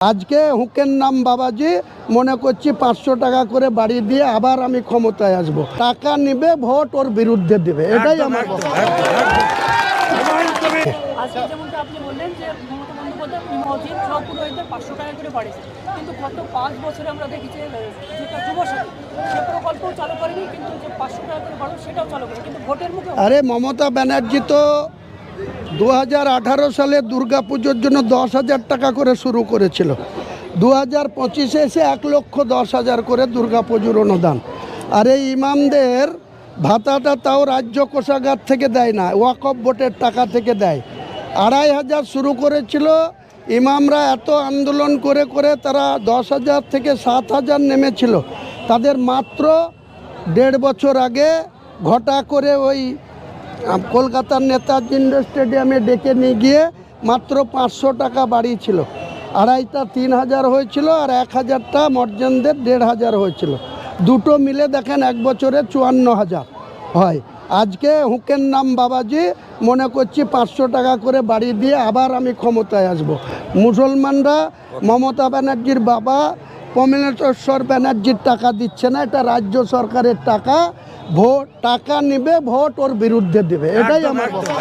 আজকে হুকের নাম বাবাজি মনে করছি 500 টাকা করে বাড়ি দিয়ে আবার আমি ক্ষমতায় আসব। টাকা নিবে, ভোট ওর বিরুদ্ধে দিবে, এটাই আমার কথা। আজকে যেমনটা আপনি বললেন যে মমতা বন্দ্যোপাধ্যায় মসজিদ সব পুরোহিতদের 500 টাকা করে বাড়িয়েছে, কিন্তু গত 5 বছরে আমরা দেখেছি যেটা যুবসাথী সে প্রকল্পও চালু করেনি, কিন্তু যে 500 টাকা করে বাড়ো সেটাও চালু করে, কিন্তু ভোটের মুখে আরে মমতা ব্যানার্জি তো 2018 সালে দুর্গাপুজোর জন্য 10,000 টাকা করে শুরু করেছিল। 2025-এ এসে 1,10,000 করে দুর্গাপুজোর অনুদান। আর এই ইমামদের ভাতাটা তাও রাজ্য কোষাগার থেকে দেয় না, ওয়াকফ বোর্ডের টাকা থেকে দেয়। 2,500 শুরু করেছিল। ইমামরা এত আন্দোলন করে করে তারা 10,000 থেকে 7,000 নেমেছিল। তাদের মাত্র 1.5 বছর আগে ঘটা করে ওই কলকাতার নেতাজি স্টেডিয়ামে ডেকে নিয়ে গিয়ে মাত্র 500 টাকা বাড়িয়েছিল। 2.5টা 3,000 হয়েছিল, আর 1,000টা মর্যানদের 1,500 হয়েছিল। দুটো মিলে দেখেন 1 বছরে 54,000 হয়। আজকে হুকের নাম বাবাজি মনে করছি 500 টাকা করে বাড়ি দিয়ে আবার আমি ক্ষমতায় আসব। মুসলমানরা মমতা ব্যানার্জির বাবা কমলেশ্বর ব্যানার্জির টাকা দিচ্ছে না, এটা রাজ্য সরকারের টাকা। ভোট টাকা নিবে, ভোট ওর বিরুদ্ধে দেবে, এটাই আমার কথা।